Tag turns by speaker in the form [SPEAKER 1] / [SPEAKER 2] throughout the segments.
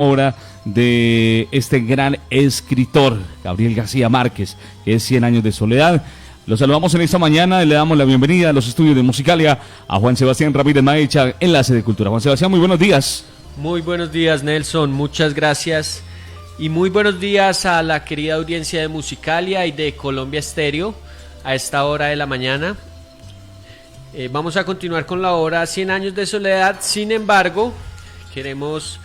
[SPEAKER 1] obra de este gran escritor, Gabriel García Márquez, que es 100 años de soledad. Los saludamos en esta mañana y le damos la bienvenida a los estudios de Musicalia a Juan Sebastián Ramírez Maecha, enlace de Cultura. Juan Sebastián, muy buenos días.
[SPEAKER 2] Muy buenos días, Nelson, muchas gracias. Y muy buenos días a la querida audiencia de Musicalia y de Colombia Estéreo a esta hora de la mañana. Vamos a continuar con la obra 100 años de soledad. Sin embargo, queremos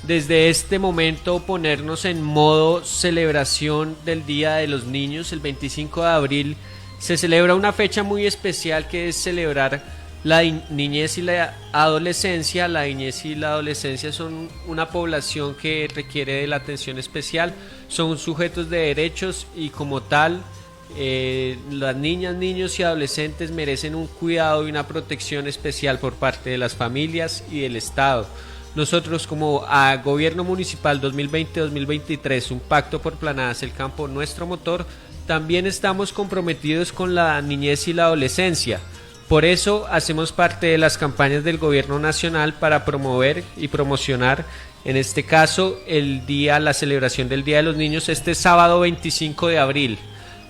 [SPEAKER 2] desde este momento ponernos en modo celebración del Día de los Niños. El 25 de abril se celebra una fecha muy especial, que es celebrar la niñez y la adolescencia. La niñez y la adolescencia son una población que requiere de la atención especial, son sujetos de derechos y como tal las niñas, niños y adolescentes merecen un cuidado y una protección especial por parte de las familias y del Estado. Nosotros como Gobierno Municipal 2020-2023, un pacto por Planadas el Campo, nuestro motor, también estamos comprometidos con la niñez y la adolescencia. Por eso hacemos parte de las campañas del Gobierno Nacional para promover y promocionar, en este caso, la celebración del Día de los Niños este sábado 25 de abril.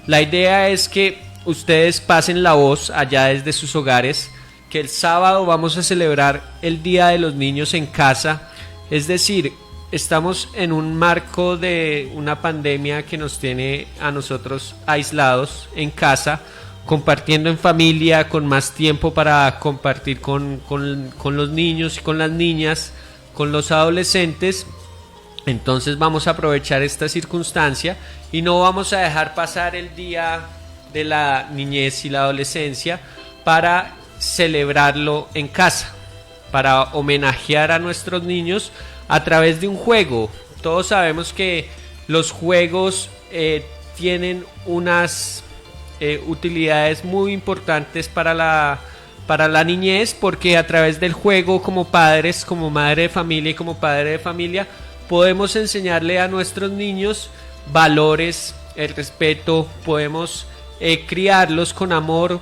[SPEAKER 2] La idea es que ustedes pasen la voz allá desde sus hogares, que el sábado vamos a celebrar el Día de los Niños en casa, es decir, estamos en un marco de una pandemia que nos tiene a nosotros aislados en casa, compartiendo en familia, con más tiempo para compartir con los niños y con las niñas, con los adolescentes. Entonces vamos a aprovechar esta circunstancia y no vamos a dejar pasar el Día de la Niñez y la Adolescencia para celebrarlo en casa, para homenajear a nuestros niños a través de un juego. Todos sabemos que los juegos tienen unas utilidades muy importantes para la niñez, porque a través del juego, como padres, como madre de familia y como padre de familia, podemos enseñarle a nuestros niños valores, el respeto, podemos criarlos con amor.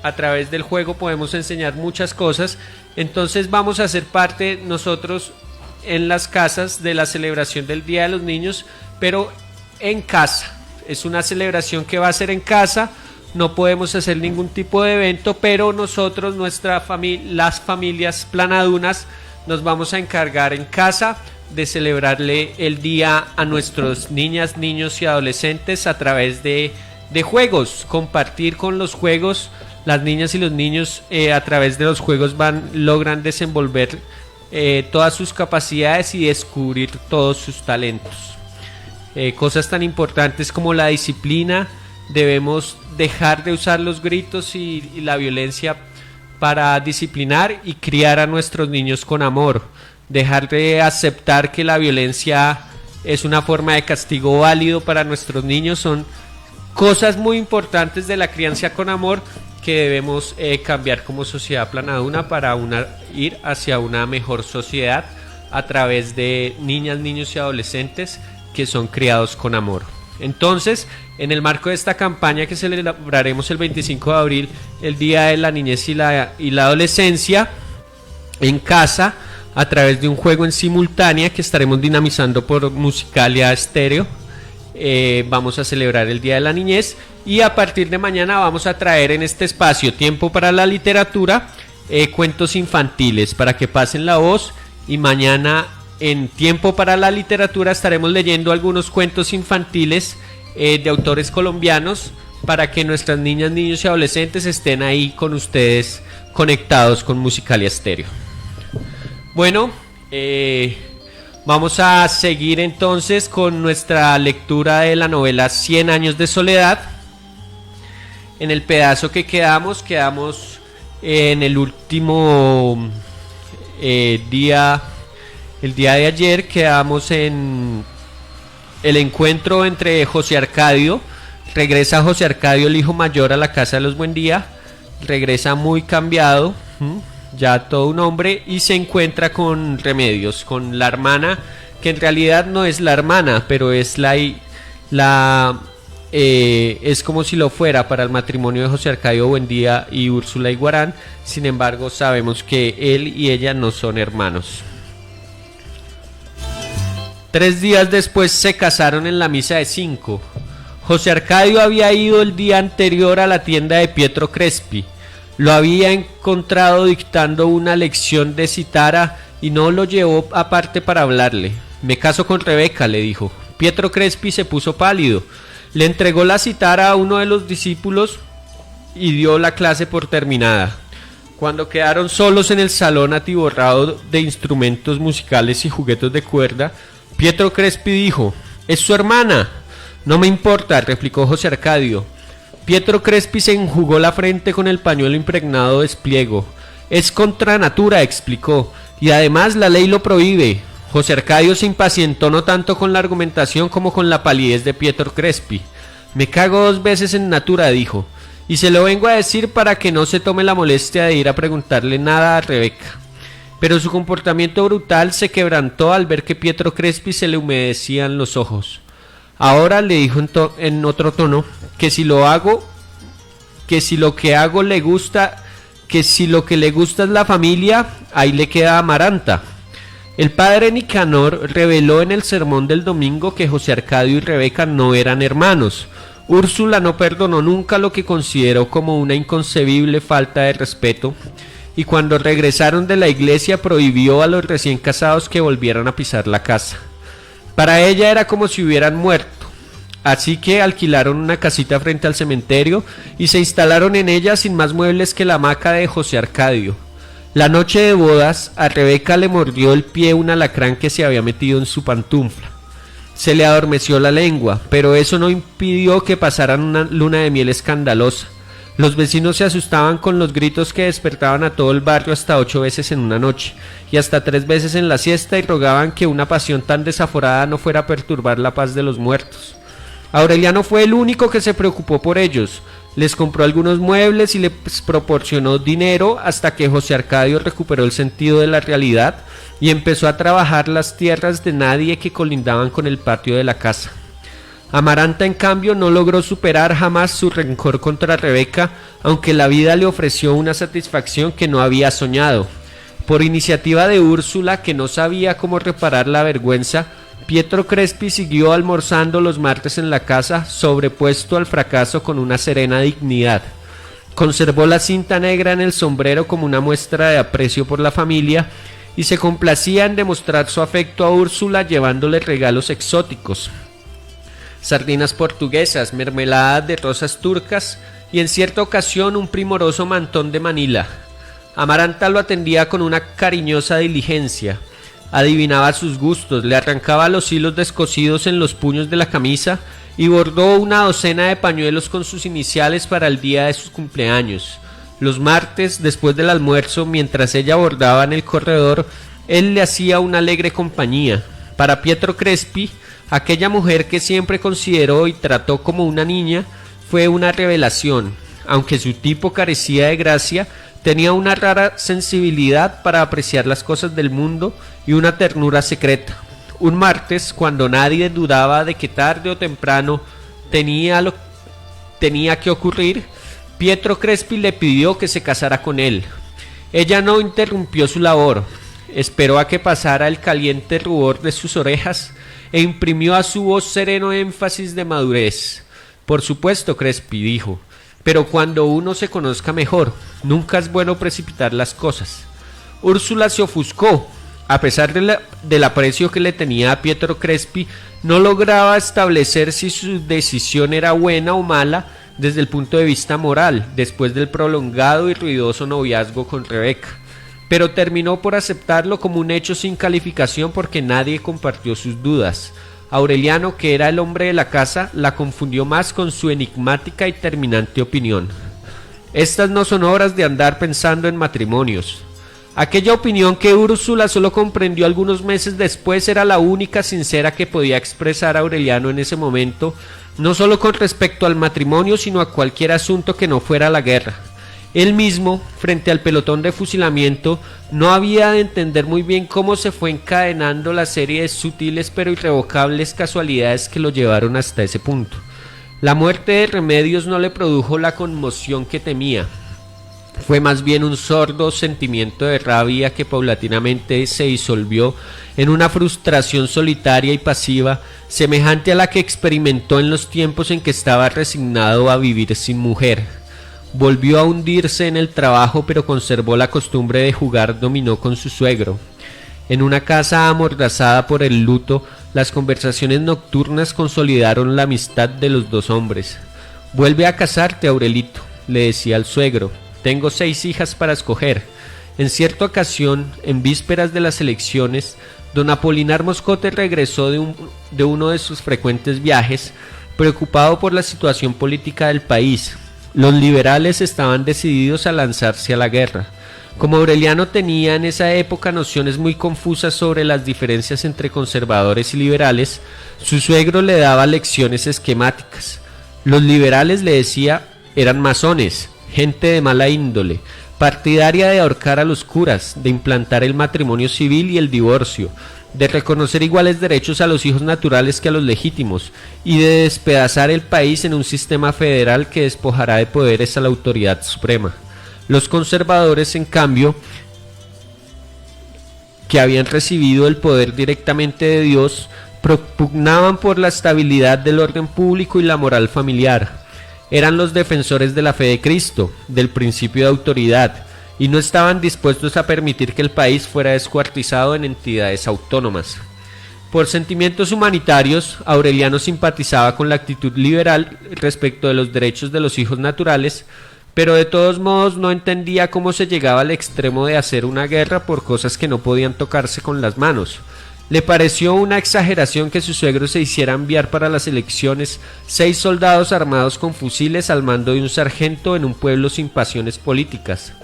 [SPEAKER 2] A través del juego podemos enseñar muchas cosas. Entonces vamos a ser parte nosotros en las casas de la celebración del Día de los Niños, pero en casa. Es una celebración que va a ser en casa, no podemos hacer ningún tipo de evento, pero nosotros, las familias planadunas, nos vamos a encargar en casa de celebrarle el día a nuestros niñas, niños y adolescentes a través de juegos, compartir con los juegos. Las niñas y los niños a través de los juegos logran desenvolver todas sus capacidades y descubrir todos sus talentos. Cosas tan importantes como la disciplina. Debemos dejar de usar los gritos y la violencia para disciplinar y criar a nuestros niños con amor. Dejar de aceptar que la violencia es una forma de castigo válido para nuestros niños. Son cosas muy importantes de la crianza con amor que debemos cambiar como sociedad planaduna para ir hacia una mejor sociedad a través de niñas, niños y adolescentes que son criados con amor. Entonces, en el marco de esta campaña que celebraremos el 25 de abril, el Día de la Niñez y la Adolescencia, en casa, a través de un juego en simultánea que estaremos dinamizando por Musicalia Estéreo, vamos a celebrar el Día de la Niñez. Y a partir de mañana vamos a traer en este espacio Tiempo para la Literatura, cuentos infantiles para que pasen la voz, y mañana en Tiempo para la Literatura estaremos leyendo algunos cuentos infantiles de autores colombianos para que nuestras niñas, niños y adolescentes estén ahí con ustedes conectados con Musicalia Estéreo. Bueno, vamos a seguir entonces con nuestra lectura de la novela 100 años de soledad. En el pedazo que quedamos en el último día, el día de ayer, quedamos en el encuentro entre José Arcadio. Regresa José Arcadio, el hijo mayor, a la casa de los Buendía, regresa muy cambiado, ya todo un hombre, y se encuentra con Remedios, con la hermana, que en realidad no es la hermana, pero es es como si lo fuera para el matrimonio de José Arcadio Buendía y Úrsula Iguarán. Sin embargo, sabemos que él y ella no son hermanos. 3 días después se casaron en la misa de 5. José Arcadio había ido el día anterior a la tienda de Pietro Crespi. Lo había encontrado dictando una lección de cítara y no lo llevó aparte para hablarle. Me caso con Rebeca, le dijo. Pietro Crespi se puso pálido. Le entregó la cítara a uno de los discípulos y dio la clase por terminada. Cuando quedaron solos en el salón atiborrado de instrumentos musicales y juguetes de cuerda, Pietro Crespi dijo: «Es su hermana». «No me importa», replicó José Arcadio. Pietro Crespi se enjugó la frente con el pañuelo impregnado de espliego. «Es contra natura», explicó, «y además la ley lo prohíbe». José Arcadio se impacientó no tanto con la argumentación como con la palidez de Pietro Crespi. «Me cago 2 veces en natura», dijo, «y se lo vengo a decir para que no se tome la molestia de ir a preguntarle nada a Rebeca». Pero su comportamiento brutal se quebrantó al ver que Pietro Crespi se le humedecían los ojos. «Ahora», le dijo en otro tono, que si lo que hago le gusta, que si lo que le gusta es la familia, ahí le queda Amaranta». El padre Nicanor reveló en el sermón del domingo que José Arcadio y Rebeca no eran hermanos. Úrsula no perdonó nunca lo que consideró como una inconcebible falta de respeto, y cuando regresaron de la iglesia prohibió a los recién casados que volvieran a pisar la casa. Para ella era como si hubieran muerto, así que alquilaron una casita frente al cementerio y se instalaron en ella sin más muebles que la hamaca de José Arcadio. La noche de bodas, a Rebeca le mordió el pie un alacrán que se había metido en su pantufla. Se le adormeció la lengua, pero eso no impidió que pasaran una luna de miel escandalosa. Los vecinos se asustaban con los gritos que despertaban a todo el barrio hasta 8 veces en una noche, y hasta 3 veces en la siesta, y rogaban que una pasión tan desaforada no fuera a perturbar la paz de los muertos. Aureliano fue el único que se preocupó por ellos. Les compró algunos muebles y les proporcionó dinero hasta que José Arcadio recuperó el sentido de la realidad y empezó a trabajar las tierras de nadie que colindaban con el patio de la casa. Amaranta, en cambio, no logró superar jamás su rencor contra Rebeca, aunque la vida le ofreció una satisfacción que no había soñado. Por iniciativa de Úrsula, que no sabía cómo reparar la vergüenza, Pietro Crespi siguió almorzando los martes en la casa, sobrepuesto al fracaso con una serena dignidad. Conservó la cinta negra en el sombrero como una muestra de aprecio por la familia y se complacía en demostrar su afecto a Úrsula llevándole regalos exóticos: sardinas portuguesas, mermeladas de rosas turcas y en cierta ocasión un primoroso mantón de Manila. Amaranta lo atendía con una cariñosa diligencia. Adivinaba sus gustos, le arrancaba los hilos descosidos en los puños de la camisa y bordó una docena de pañuelos con sus iniciales para el día de sus cumpleaños. Los martes, después del almuerzo, mientras ella bordaba en el corredor, él le hacía una alegre compañía. Para Pietro Crespi, aquella mujer que siempre consideró y trató como una niña, fue una revelación. Aunque su tipo carecía de gracia, tenía una rara sensibilidad para apreciar las cosas del mundo y una ternura secreta. Un martes, cuando nadie dudaba de que tarde o temprano tenía que ocurrir, Pietro Crespi le pidió que se casara con él. Ella no interrumpió su labor, esperó a que pasara el caliente rubor de sus orejas e imprimió a su voz sereno énfasis de madurez. «Por supuesto, Crespi», dijo, «pero cuando uno se conozca mejor, nunca es bueno precipitar las cosas». Úrsula se ofuscó. A pesar del aprecio que le tenía a Pietro Crespi, no lograba establecer si su decisión era buena o mala desde el punto de vista moral, después del prolongado y ruidoso noviazgo con Rebeca, pero terminó por aceptarlo como un hecho sin calificación porque nadie compartió sus dudas. Aureliano, que era el hombre de la casa, la confundió más con su enigmática y terminante opinión. Estas no son horas de andar pensando en matrimonios. Aquella opinión que Úrsula solo comprendió algunos meses después era la única sincera que podía expresar Aureliano en ese momento, no solo con respecto al matrimonio, sino a cualquier asunto que no fuera la guerra. Él mismo, frente al pelotón de fusilamiento, no había de entender muy bien cómo se fue encadenando la serie de sutiles pero irrevocables casualidades que lo llevaron hasta ese punto. La muerte de Remedios no le produjo la conmoción que temía. fue más bien un sordo sentimiento de rabia que paulatinamente se disolvió en una frustración solitaria y pasiva, semejante a la que experimentó en los tiempos en que estaba resignado a vivir sin mujer. Volvió a hundirse en el trabajo, pero conservó la costumbre de jugar dominó con su suegro. En una casa amordazada por el luto, las conversaciones nocturnas consolidaron la amistad de los dos hombres. «Vuelve a casarte, Aurelito», le decía al suegro. «Tengo 6 hijas para escoger». En cierta ocasión, en vísperas de las elecciones, don Apolinar Moscote regresó de uno de sus frecuentes viajes, preocupado por la situación política del país. Los liberales estaban decididos a lanzarse a la guerra. Como Aureliano tenía en esa época nociones muy confusas sobre las diferencias entre conservadores y liberales, su suegro le daba lecciones esquemáticas. Los liberales, le decía, eran masones, gente de mala índole, partidaria de ahorcar a los curas, de implantar el matrimonio civil y el divorcio, de reconocer iguales derechos a los hijos naturales que a los legítimos, y de despedazar el país en un sistema federal que despojará de poderes a la autoridad suprema. Los conservadores, en cambio, que habían recibido el poder directamente de Dios, propugnaban por la estabilidad del orden público y la moral familiar. Eran los defensores de la fe de Cristo, del principio de autoridad, y no estaban dispuestos a permitir que el país fuera descuartizado en entidades autónomas. Por sentimientos humanitarios, Aureliano simpatizaba con la actitud liberal respecto de los derechos de los hijos naturales, pero de todos modos no entendía cómo se llegaba al extremo de hacer una guerra por cosas que no podían tocarse con las manos. Le pareció una exageración que su suegro se hiciera enviar para las elecciones 6 soldados armados con fusiles al mando de un sargento en un pueblo sin pasiones políticas.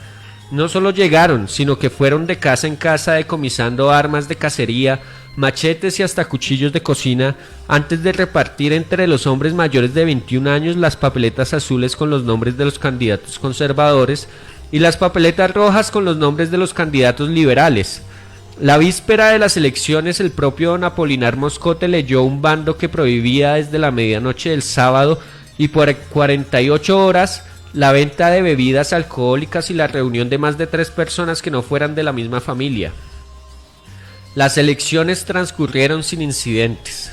[SPEAKER 2] No solo llegaron, sino que fueron de casa en casa decomisando armas de cacería, machetes y hasta cuchillos de cocina, antes de repartir entre los hombres mayores de 21 años las papeletas azules con los nombres de los candidatos conservadores y las papeletas rojas con los nombres de los candidatos liberales. La víspera de las elecciones, el propio don Apolinar Moscote leyó un bando que prohibía desde la medianoche del sábado y por 48 horas la venta de bebidas alcohólicas y la reunión de más de 3 personas que no fueran de la misma familia. Las elecciones transcurrieron sin incidentes.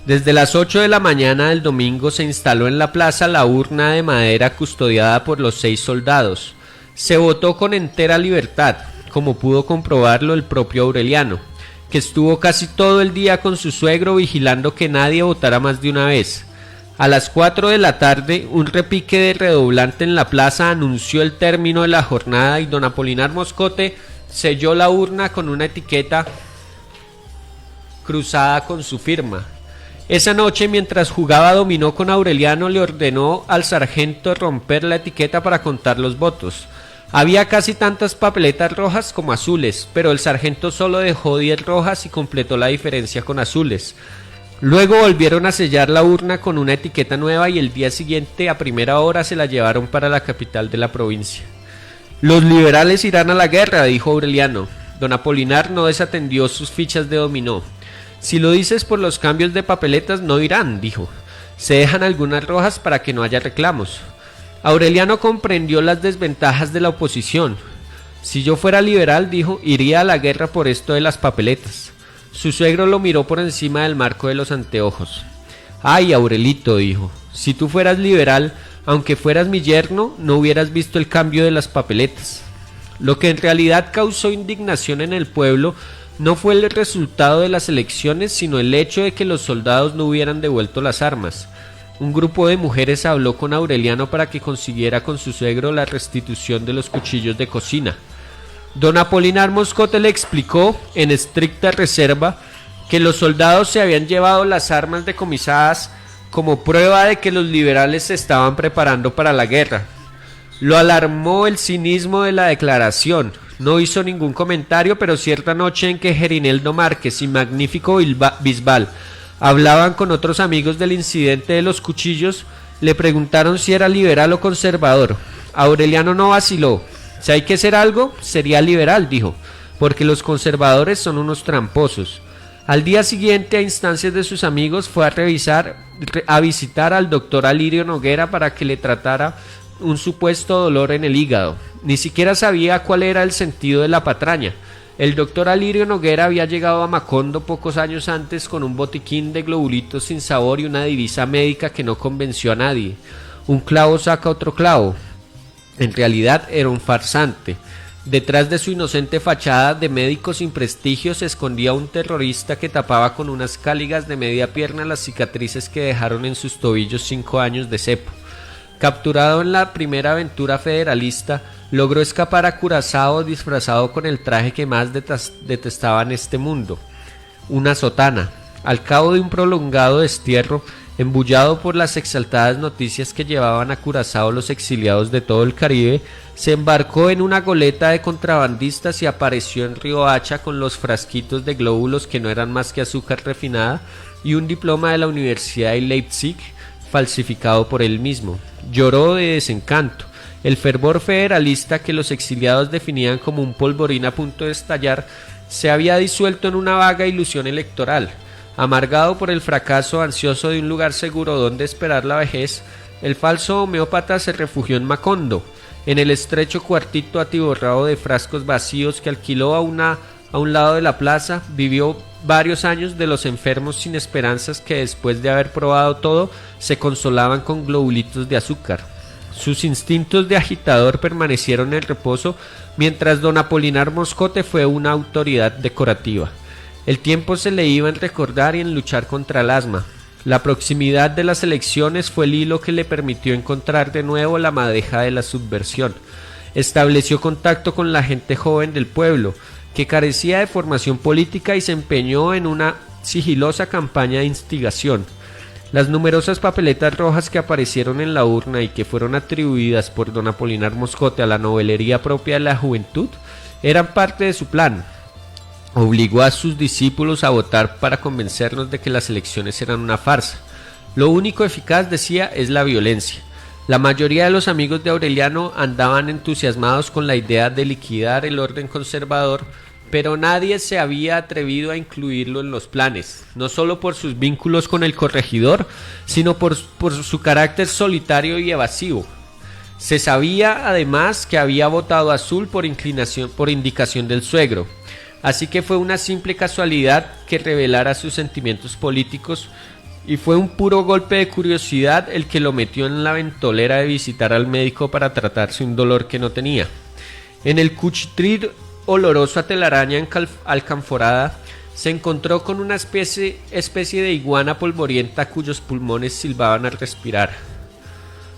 [SPEAKER 2] Desde las 8 de la mañana del domingo se instaló en la plaza la urna de madera custodiada por los 6 soldados. Se votó con entera libertad, como pudo comprobarlo el propio Aureliano, que estuvo casi todo el día con su suegro vigilando que nadie votara más de una vez. A las 4 de la tarde, un repique de redoblante en la plaza anunció el término de la jornada y don Apolinar Moscote selló la urna con una etiqueta cruzada con su firma. Esa noche, mientras jugaba dominó con Aureliano, le ordenó al sargento romper la etiqueta para contar los votos. Había casi tantas papeletas rojas como azules, pero el sargento solo dejó 10 rojas y completó la diferencia con azules. Luego volvieron a sellar la urna con una etiqueta nueva y el día siguiente a primera hora se la llevaron para la capital de la provincia. «Los liberales irán a la guerra», dijo Aureliano. Don Apolinar no desatendió sus fichas de dominó. «Si lo dices por los cambios de papeletas, no irán», dijo. «Se dejan algunas rojas para que no haya reclamos». Aureliano comprendió las desventajas de la oposición. «Si yo fuera liberal», dijo, «iría a la guerra por esto de las papeletas». Su suegro lo miró por encima del marco de los anteojos. «Ay, Aurelito», dijo, «si tú fueras liberal, aunque fueras mi yerno, no hubieras visto el cambio de las papeletas». Lo que en realidad causó indignación en el pueblo no fue el resultado de las elecciones, sino el hecho de que los soldados no hubieran devuelto las armas. Un grupo de mujeres habló con Aureliano para que consiguiera con su suegro la restitución de los cuchillos de cocina. Don Apolinar Moscote le explicó, en estricta reserva, que los soldados se habían llevado las armas decomisadas como prueba de que los liberales se estaban preparando para la guerra. Lo alarmó el cinismo de la declaración. No hizo ningún comentario, pero cierta noche en que Gerineldo Márquez y Magnífico Bisbal hablaban con otros amigos del incidente de los cuchillos, le preguntaron si era liberal o conservador. Aureliano no vaciló. «Si hay que hacer algo, sería liberal», dijo, «porque los conservadores son unos tramposos». Al día siguiente, a instancias de sus amigos, fue a visitar al doctor Alirio Noguera para que le tratara un supuesto dolor en el hígado. Ni siquiera sabía cuál era el sentido de la patraña. El doctor Alirio Noguera había llegado a Macondo pocos años antes con un botiquín de globulitos sin sabor y una divisa médica que no convenció a nadie. Un clavo saca otro clavo. En realidad era un farsante. Detrás de su inocente fachada de médico sin prestigio se escondía un terrorista que tapaba con unas cáligas de media pierna las cicatrices que dejaron en sus tobillos 5 años de cepo. Capturado en la primera aventura federalista, logró escapar a Curazao disfrazado con el traje que más detestaba en este mundo, una sotana. Al cabo de un prolongado destierro, embullado por las exaltadas noticias que llevaban a Curazao los exiliados de todo el Caribe, se embarcó en una goleta de contrabandistas y apareció en Riohacha con los frasquitos de glóbulos que no eran más que azúcar refinada y un diploma de la Universidad de Leipzig falsificado por él mismo. Lloró de desencanto. El fervor federalista que los exiliados definían como un polvorín a punto de estallar se había disuelto en una vaga ilusión electoral. Amargado por el fracaso, ansioso de un lugar seguro donde esperar la vejez, el falso homeópata se refugió en Macondo, en el estrecho cuartito atiborrado de frascos vacíos que alquiló a un lado de la plaza. Vivió varios años de los enfermos sin esperanzas que después de haber probado todo se consolaban con globulitos de azúcar. Sus instintos de agitador permanecieron en reposo mientras don Apolinar Moscote fue una autoridad decorativa. El tiempo se le iba en recordar y en luchar contra el asma. La proximidad de las elecciones fue el hilo que le permitió encontrar de nuevo la madeja de la subversión. Estableció contacto con la gente joven del pueblo, que carecía de formación política y se empeñó en una sigilosa campaña de instigación. Las numerosas papeletas rojas que aparecieron en la urna y que fueron atribuidas por don Apolinar Moscote a la novelería propia de la juventud eran parte de su plan. Obligó a sus discípulos a votar para convencernos de que las elecciones eran una farsa. Lo único eficaz, decía, es la violencia. La mayoría de los amigos de Aureliano andaban entusiasmados con la idea de liquidar el orden conservador, pero nadie se había atrevido a incluirlo en los planes, no solo por sus vínculos con el corregidor, sino por su carácter solitario y evasivo. Se sabía además que había votado azul por indicación del suegro. Así que fue una simple casualidad que revelara sus sentimientos políticos y fue un puro golpe de curiosidad el que lo metió en la ventolera de visitar al médico para tratarse un dolor que no tenía. En el cuchitril oloroso a telaraña alcanforada se encontró con una especie de iguana polvorienta cuyos pulmones silbaban al respirar.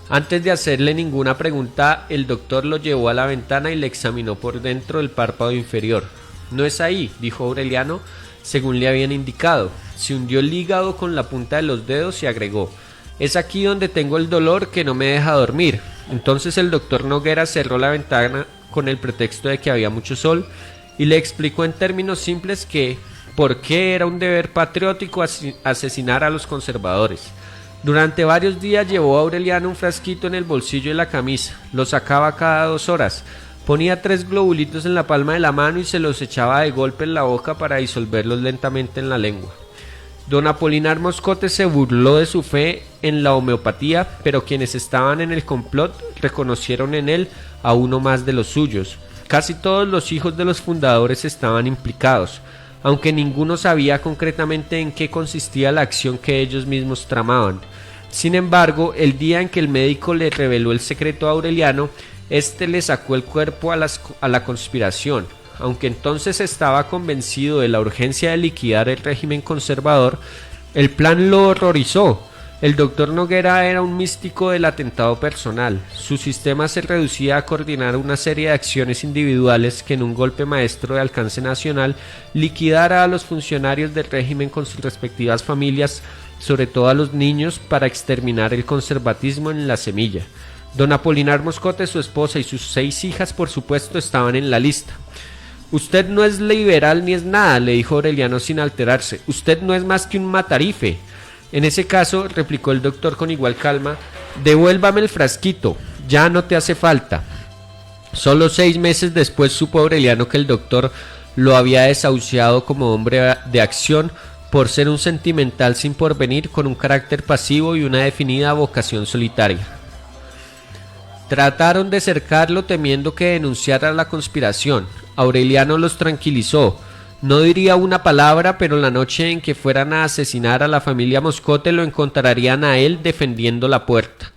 [SPEAKER 2] Antes de hacerle ninguna pregunta, el doctor lo llevó a la ventana y le examinó por dentro del párpado inferior. «No es ahí», dijo Aureliano, según le habían indicado. Se hundió el hígado con la punta de los dedos y agregó: «Es aquí donde tengo el dolor que no me deja dormir». Entonces el doctor Noguera cerró la ventana con el pretexto de que había mucho sol y le explicó en términos simples que por qué era un deber patriótico asesinar a los conservadores. Durante varios días llevó a Aureliano un frasquito en el bolsillo de la camisa, lo sacaba cada 2 horas, ponía 3 globulitos en la palma de la mano y se los echaba de golpe en la boca para disolverlos lentamente en la lengua. Don Apolinar Moscote se burló de su fe en la homeopatía, pero quienes estaban en el complot reconocieron en él a uno más de los suyos. Casi todos los hijos de los fundadores estaban implicados, aunque ninguno sabía concretamente en qué consistía la acción que ellos mismos tramaban. Sin embargo, el día en que el médico le reveló el secreto a Aureliano, este le sacó el cuerpo a la conspiración. Aunque entonces estaba convencido de la urgencia de liquidar el régimen conservador, el plan lo horrorizó. El doctor Noguera era un místico del atentado personal. Su sistema se reducía a coordinar una serie de acciones individuales que en un golpe maestro de alcance nacional liquidara a los funcionarios del régimen con sus respectivas familias, sobre todo a los niños, para exterminar el conservatismo en la semilla. Don Apolinar Moscote, su esposa y sus 6 hijas, por supuesto, estaban en la lista. «Usted no es liberal ni es nada», le dijo Aureliano sin alterarse. «Usted no es más que un matarife». «En ese caso», replicó el doctor con igual calma, «devuélvame el frasquito, ya no te hace falta». Solo 6 meses después supo Aureliano que el doctor lo había desahuciado como hombre de acción por ser un sentimental sin porvenir con un carácter pasivo y una definida vocación solitaria. Trataron de cercarlo temiendo que denunciara la conspiración. Aureliano los tranquilizó. No diría una palabra, pero la noche en que fueran a asesinar a la familia Moscote lo encontrarían a él defendiendo la puerta.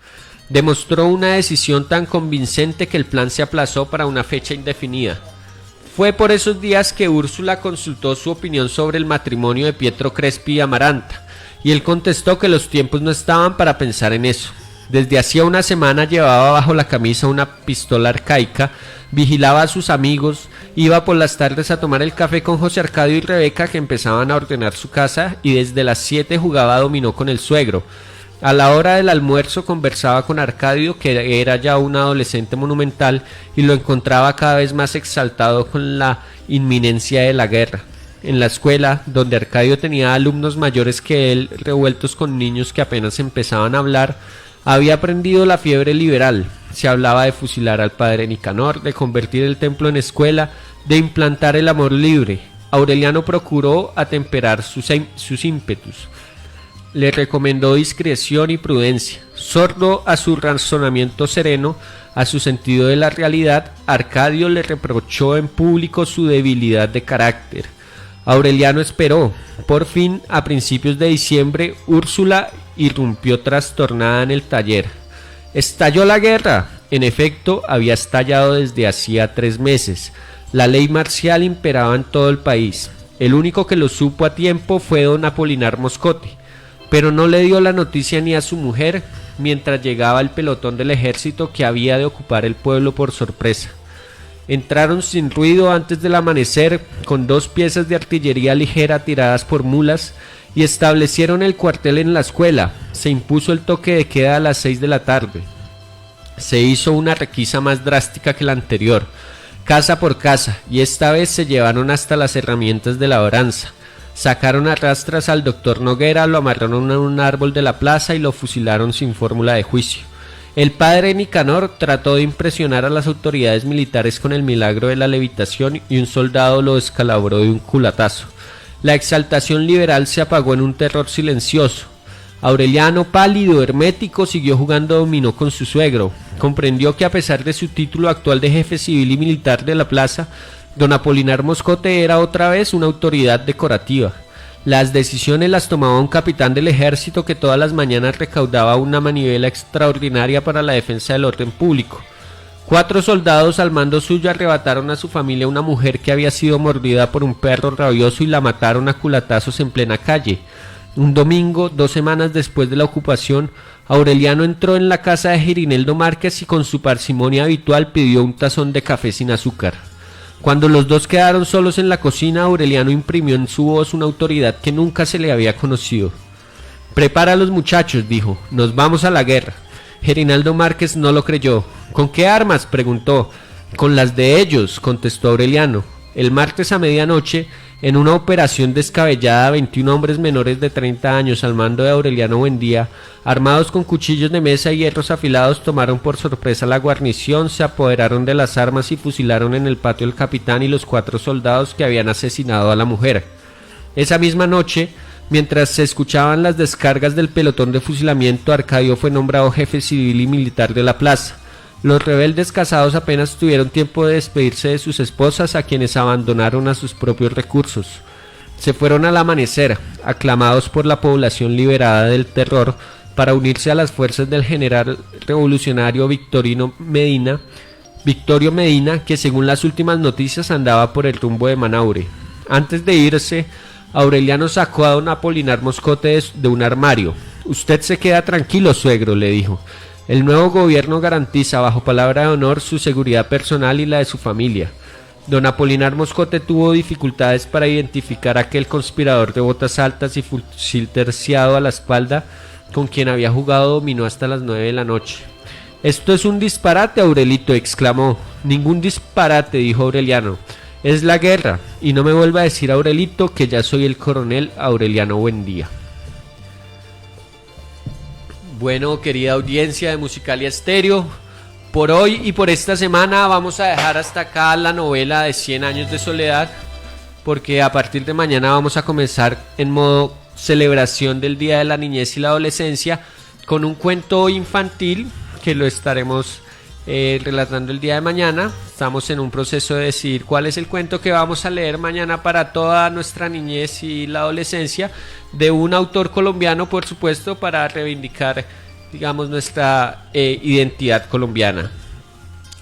[SPEAKER 2] Demostró una decisión tan convincente que el plan se aplazó para una fecha indefinida. Fue por esos días que Úrsula consultó su opinión sobre el matrimonio de Pietro Crespi y Amaranta, y él contestó que los tiempos no estaban para pensar en eso. Desde hacía una semana llevaba bajo la camisa una pistola arcaica, vigilaba a sus amigos, iba por las tardes a tomar el café con José Arcadio y Rebeca, que empezaban a ordenar su casa, y desde las 7 jugaba dominó con el suegro. A la hora del almuerzo conversaba con Arcadio, que era ya un adolescente monumental, y lo encontraba cada vez más exaltado con la inminencia de la guerra. En la escuela, donde Arcadio tenía alumnos mayores que él, revueltos con niños que apenas empezaban a hablar, había aprendido la fiebre liberal. Se hablaba de fusilar al padre Nicanor, de convertir el templo en escuela, de implantar el amor libre. Aureliano procuró atemperar sus ímpetus. Le recomendó discreción y prudencia. Sordo a su razonamiento sereno, a su sentido de la realidad, Arcadio le reprochó en público su debilidad de carácter. Aureliano esperó. Por fin, a principios de diciembre, Úrsula irrumpió trastornada en el taller. Estalló la guerra. En efecto, había estallado desde hacía 3 meses. La ley marcial imperaba en todo el país. El único que lo supo a tiempo fue don Apolinar Moscote, pero no le dio la noticia ni a su mujer mientras llegaba el pelotón del ejército que había de ocupar el pueblo por sorpresa. Entraron sin ruido antes del amanecer con 2 piezas de artillería ligera tiradas por mulas y establecieron el cuartel en la escuela. Se impuso el toque de queda a las 6 de la tarde. Se hizo una requisa más drástica que la anterior, casa por casa, y esta vez se llevaron hasta las herramientas de labranza. Sacaron a rastras al doctor Noguera, lo amarraron a un árbol de la plaza y lo fusilaron sin fórmula de juicio. El padre Nicanor trató de impresionar a las autoridades militares con el milagro de la levitación y un soldado lo descalabró de un culatazo. La exaltación liberal se apagó en un terror silencioso. Aureliano, pálido, hermético, siguió jugando dominó con su suegro. Comprendió que a pesar de su título actual de jefe civil y militar de la plaza, don Apolinar Moscote era otra vez una autoridad decorativa. Las decisiones las tomaba un capitán del ejército que todas las mañanas recaudaba una manivela extraordinaria para la defensa del orden público. 4 soldados al mando suyo arrebataron a su familia una mujer que había sido mordida por un perro rabioso y la mataron a culatazos en plena calle. Un domingo, 2 semanas después de la ocupación, Aureliano entró en la casa de Girineldo Márquez y con su parsimonia habitual pidió un tazón de café sin azúcar. Cuando los dos quedaron solos en la cocina, Aureliano imprimió en su voz una autoridad que nunca se le había conocido. «Prepara a los muchachos», dijo, «nos vamos a la guerra». Girinaldo Márquez no lo creyó. «¿Con qué armas?», preguntó. «Con las de ellos», contestó Aureliano. El martes a medianoche, en una operación descabellada, 21 hombres menores de 30 años al mando de Aureliano Buendía, armados con cuchillos de mesa y hierros afilados, tomaron por sorpresa la guarnición, se apoderaron de las armas y fusilaron en el patio al capitán y los 4 soldados que habían asesinado a la mujer. Esa misma noche, mientras se escuchaban las descargas del pelotón de fusilamiento, Arcadio fue nombrado jefe civil y militar de la plaza. Los rebeldes casados apenas tuvieron tiempo de despedirse de sus esposas, a quienes abandonaron a sus propios recursos. Se fueron al amanecer, aclamados por la población liberada del terror, para unirse a las fuerzas del general revolucionario Victorio Medina, que según las últimas noticias andaba por el rumbo de Manaure. Antes de irse, Aureliano sacó a don Apolinar Moscote de un armario. «Usted se queda tranquilo, suegro», le dijo. «El nuevo gobierno garantiza, bajo palabra de honor, su seguridad personal y la de su familia». Don Apolinar Moscote tuvo dificultades para identificar a aquel conspirador de botas altas y fusil terciado a la espalda con quien había jugado dominó hasta las 9 de la noche. «Esto es un disparate, Aurelito», exclamó. «Ningún disparate», dijo Aureliano. «Es la guerra, y no me vuelva a decir Aurelito, que ya soy el coronel Aureliano Buendía». Bueno, querida audiencia de Musicalia Estéreo, por hoy y por esta semana vamos a dejar hasta acá la novela de 100 años de soledad, porque a partir de mañana vamos a comenzar en modo celebración del Día de la Niñez y la Adolescencia con un cuento infantil que lo estaremos relatando el día de mañana. Estamos en un proceso de decidir cuál es el cuento que vamos a leer mañana para toda nuestra niñez y la adolescencia, de un autor colombiano, por supuesto, para reivindicar, digamos, nuestra identidad colombiana.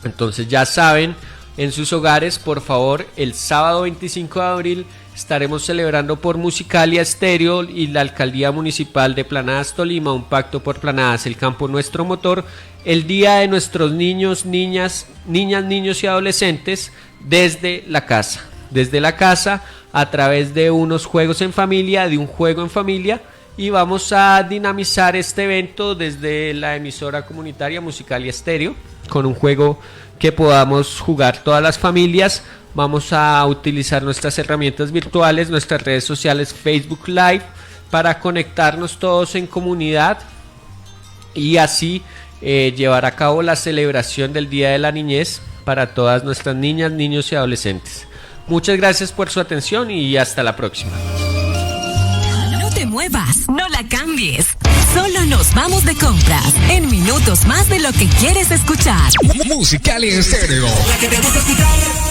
[SPEAKER 2] Entonces ya saben, en sus hogares, por favor, el sábado 25 de abril estaremos celebrando por Musicalia Estéreo y la Alcaldía Municipal de Planadas Tolima, un pacto por Planadas, el campo nuestro motor, el día de nuestros niños, niñas, niños y adolescentes desde la casa, a través de unos juegos en familia, de un juego en familia, y vamos a dinamizar este evento desde la emisora comunitaria Musicalia Estéreo, con un juego que podamos jugar todas las familias. Vamos a utilizar nuestras herramientas virtuales, nuestras redes sociales, Facebook Live, para conectarnos todos en comunidad y así llevar a cabo la celebración del Día de la Niñez para todas nuestras niñas, niños y adolescentes. Muchas gracias por su atención y hasta la próxima.
[SPEAKER 3] No te muevas, no la cambies. Solo nos vamos de compras. En minutos más de lo que quieres escuchar.
[SPEAKER 4] Musicalia Estéreo.
[SPEAKER 3] La que te gusta escuchar.